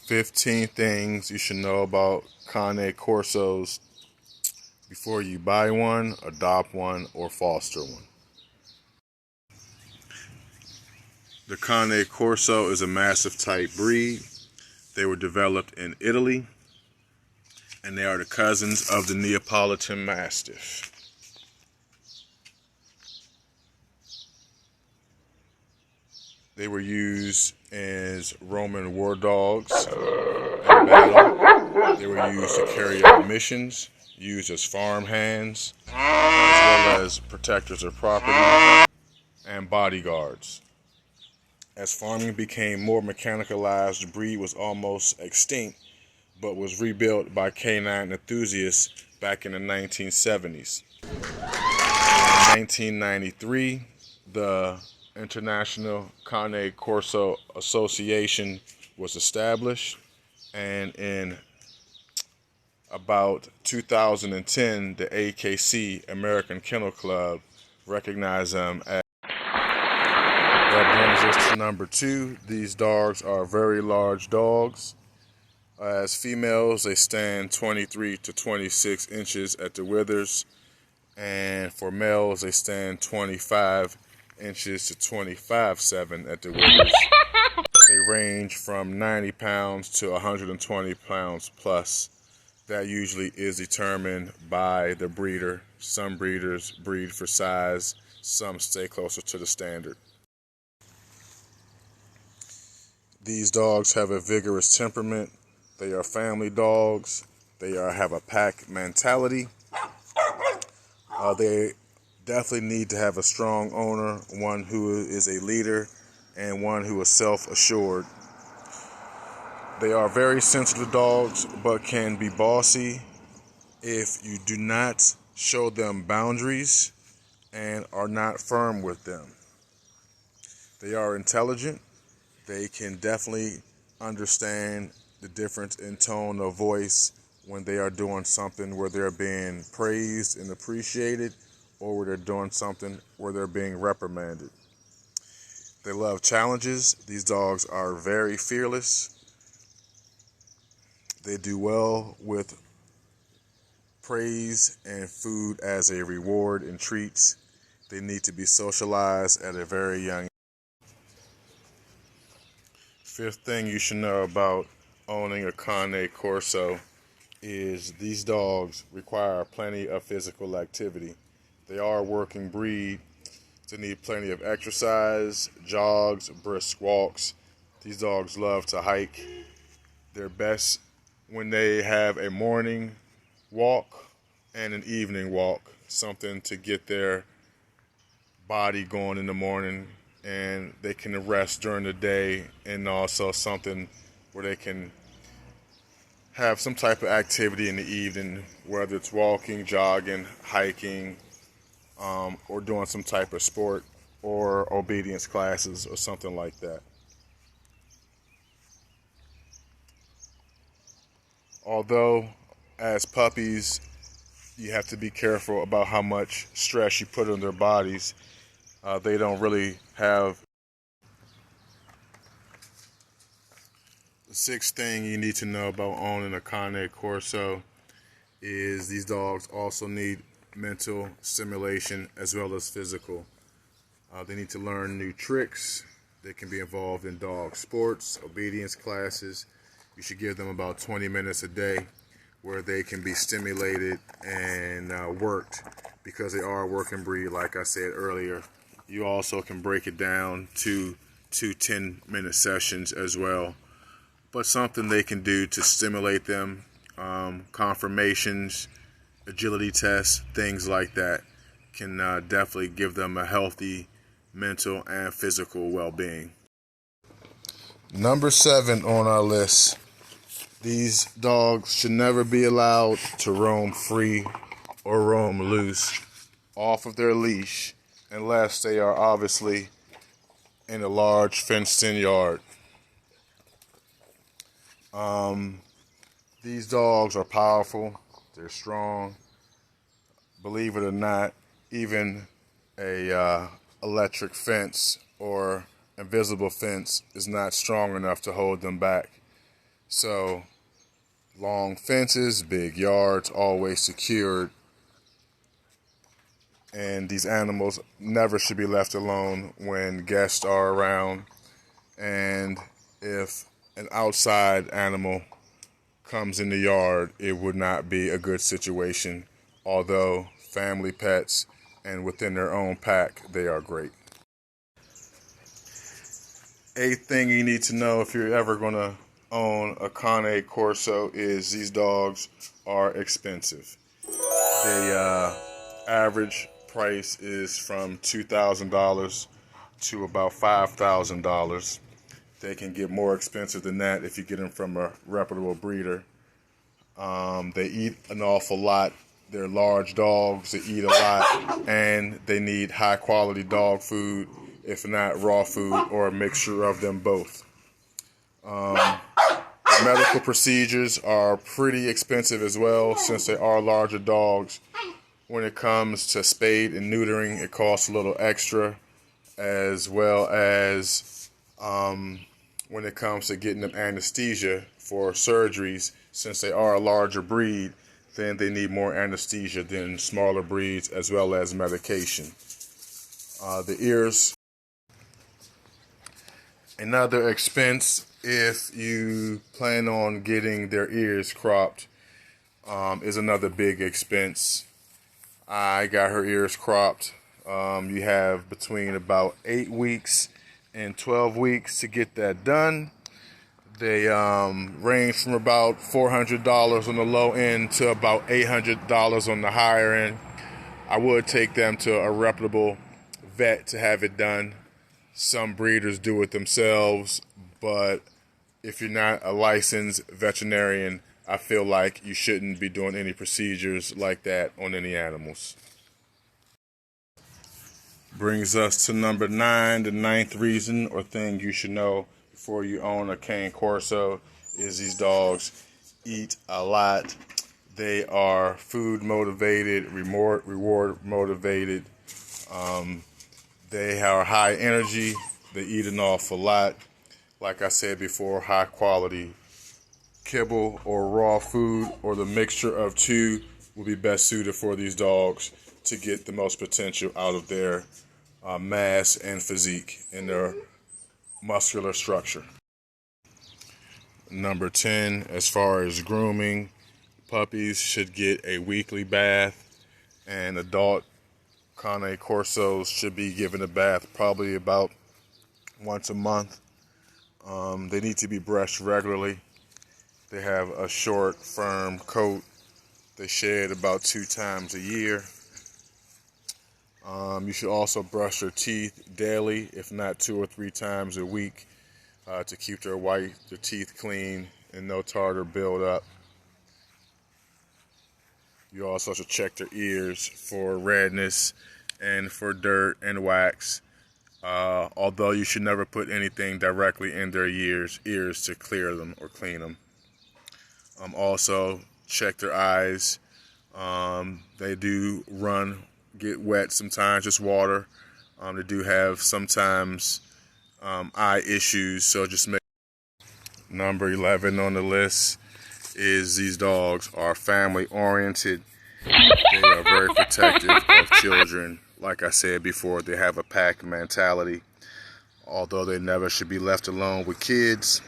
15 things you should know about Cane Corsos before you buy one, adopt one, or foster one. The Cane Corso is a mastiff type breed. They were developed in Italy, and they are the cousins of the Neapolitan Mastiff. They were used as Roman war dogs in battle. They were used to carry out missions, used as farm hands, as well as protectors of property and bodyguards. As farming became more mechanicalized, the breed was almost extinct, but was rebuilt by canine enthusiasts back in the 1970s. In 1993, the International Cane Corso Association was established, and in about 2010, the AKC, American Kennel Club, recognized them as. That brings us to number 2. These dogs are very large dogs. As females, they stand 23 to 26 inches at the withers, and for males, they stand 25 inches to 25.7 at the withers. They range from 90 pounds to 120 pounds plus. That usually is determined by the breeder. Some breeders breed for size, some stay closer to the standard. These dogs have a vigorous temperament. They are family dogs. They have a pack mentality. They definitely need to have a strong owner, one who is a leader and one who is self-assured. They are very sensitive dogs, but can be bossy if you do not show them boundaries and are not firm with them. They are intelligent. They can definitely understand the difference in tone of voice when they are doing something where they're being praised and appreciated, or where they're doing something where they're being reprimanded. They love challenges. These dogs are very fearless. They do well with praise and food as a reward and treats. They need to be socialized at a very young age. Fifth thing you should know about owning a Cane Corso is these dogs require plenty of physical activity. They are a working breed. They need plenty of exercise, jogs, brisk walks. These dogs love to hike. They're best when they have a morning walk and an evening walk, something to get their body going in the morning, and they can rest during the day, and also something where they can have some type of activity in the evening, whether it's walking, jogging, hiking, or doing some type of sport or obedience classes or something like that. Although, as puppies, you have to be careful about how much stress you put on their bodies. They don't really have. The sixth thing you need to know about owning a Cane Corso is these dogs also need mental stimulation as well as physical. They need to learn new tricks. They can be involved in dog sports, obedience classes. You should give them about 20 minutes a day where they can be stimulated and worked, because they are a working breed, like I said earlier. You also can break it down to 2 10-minute sessions as well. But something they can do to stimulate them, confirmations, agility tests, things like that, can definitely give them a healthy mental and physical well-being. Number 7 on our list. These dogs should never be allowed to roam free or roam loose off of their leash unless they are obviously in a large fenced-in yard. These dogs are powerful. They're strong. Believe it or not, even a electric fence or invisible fence is not strong enough to hold them back. So long fences, big yards, always secured. And these animals never should be left alone when guests are around. And if an outside animal comes in the yard, it would not be a good situation. Although family pets and within their own pack, they are great. Eighth thing you need to know if you're ever going to own a Cane Corso is these dogs are expensive. The average price is from $2,000 to about $5,000. They can get more expensive than that if you get them from a reputable breeder. They eat an awful lot. They're large dogs. They eat a lot, and they need high quality dog food, if not raw food or a mixture of them both. Medical procedures are pretty expensive as well, since they are larger dogs. When it comes to spade and neutering, it costs a little extra, as well as when it comes to getting them anesthesia for surgeries. Since they are a larger breed, then they need more anesthesia than smaller breeds, as well as medication. The ears. Another expense, if you plan on getting their ears cropped, is another big expense. I got her ears cropped. You have between about 8 weeks and 12 weeks to get that done. They range from about $400 on the low end to about $800 on the higher end. I would take them to a reputable vet to have it done. Some breeders do it themselves, but if you're not a licensed veterinarian, I feel like you shouldn't be doing any procedures like that on any animals. Brings us to number 9. The ninth reason or thing you should know before you own a Cane Corso is these dogs eat a lot. They are food motivated, reward motivated. They are high energy. They eat an awful lot. Like I said before, high quality kibble or raw food or the mixture of two will be best suited for these dogs to get the most potential out of their mass and physique and their muscular structure. Number 10, as far as grooming, puppies should get a weekly bath, and adult Cane Corsos should be given a bath probably about once a month. They need to be brushed regularly. They have a short, firm coat. They shed about 2 times a year. You should also brush their teeth daily, if not 2 or 3 times a week, to keep their teeth clean and no tartar build up. You also should check their ears for redness and for dirt and wax. Although you should never put anything directly in their ears to clear them or clean them. Also, check their eyes. They do get wet sometimes, just water. They do have sometimes eye issues, so just make. Number 11 on the list is these dogs are family oriented. They are very protective of children. Like I said before, they have a pack mentality. Although they never should be left alone with kids.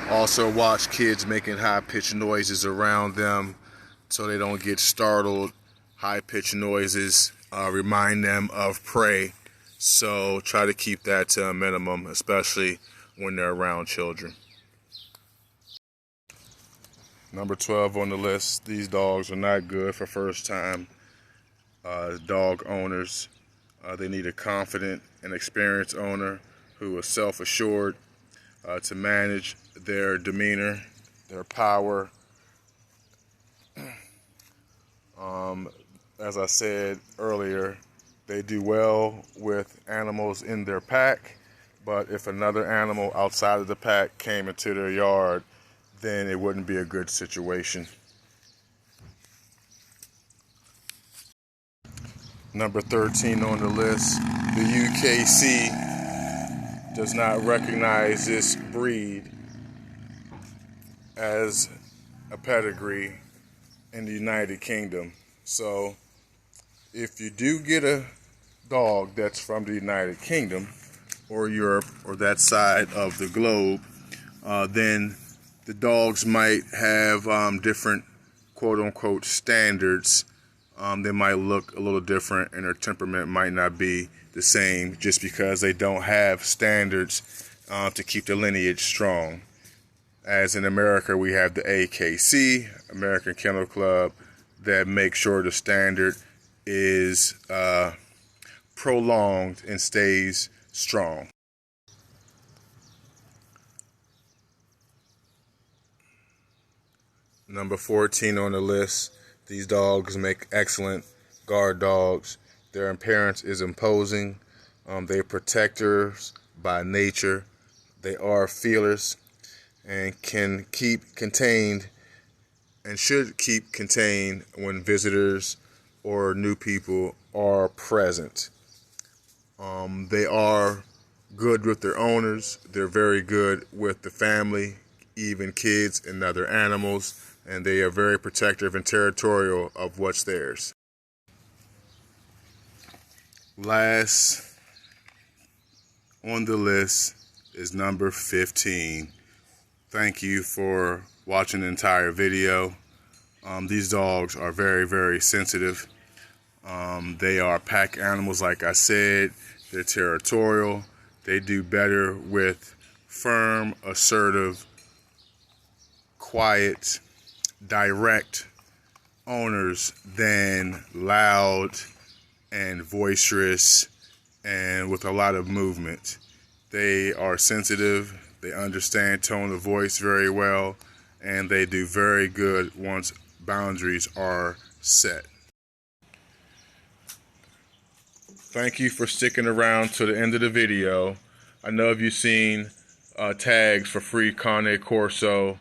Also watch kids making high-pitched noises around them so they don't get startled. High-pitched noises remind them of prey. So try to keep that to a minimum, especially when they're around children. Number 12 on the list, these dogs are not good for first-time dog owners. They need a confident and experienced owner who is self-assured to manage their demeanor, their power. As I said earlier, they do well with animals in their pack, but if another animal outside of the pack came into their yard, then it wouldn't be a good situation. Number 13 on the list, the UKC does not recognize this breed as a pedigree in the United Kingdom. So if you do get a dog that's from the United Kingdom or Europe or that side of the globe, then the dogs might have different quote-unquote standards. They might look a little different and their temperament might not be the same just because they don't have standards to keep the lineage strong. As in America, we have the AKC, American Kennel Club, that make sure the standard is prolonged and stays strong. Number 14 on the list, these dogs make excellent guard dogs. Their appearance is imposing. They're protectors by nature. They are fearless and can keep contained and should keep contained when visitors or new people are present. They are good with their owners. They're very good with the family, even kids and other animals, and they are very protective and territorial of what's theirs. Last on the list is number 15. Thank you for watching the entire video. These dogs are very, very sensitive. They are pack animals, like I said. They're territorial. They do better with firm, assertive, quiet, direct owners than loud and boisterous and with a lot of movement. They are sensitive. They understand tone of voice very well, and they do very good once boundaries are set. Thank you for sticking around to the end of the video. I know you've seen tags for free Cane Corso,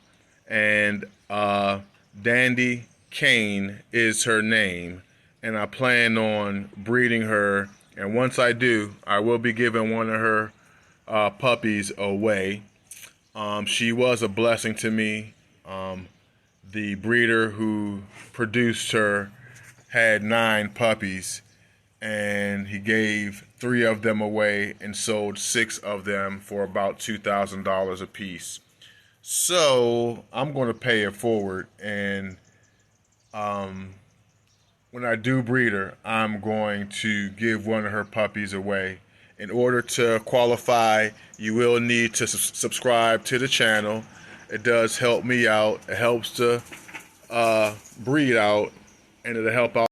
and Dandie Cain is her name, and I plan on breeding her, and once I do, I will be giving one of her puppies away. She was a blessing to me. The breeder who produced her had 9 puppies, and he gave 3 of them away and sold 6 of them for about $2,000 a piece. So I'm going to pay it forward, and when I do breed her, I'm going to give one of her puppies away. In order to qualify, you will need to subscribe to the channel. It does help me out. It helps to breed out, and it'll help out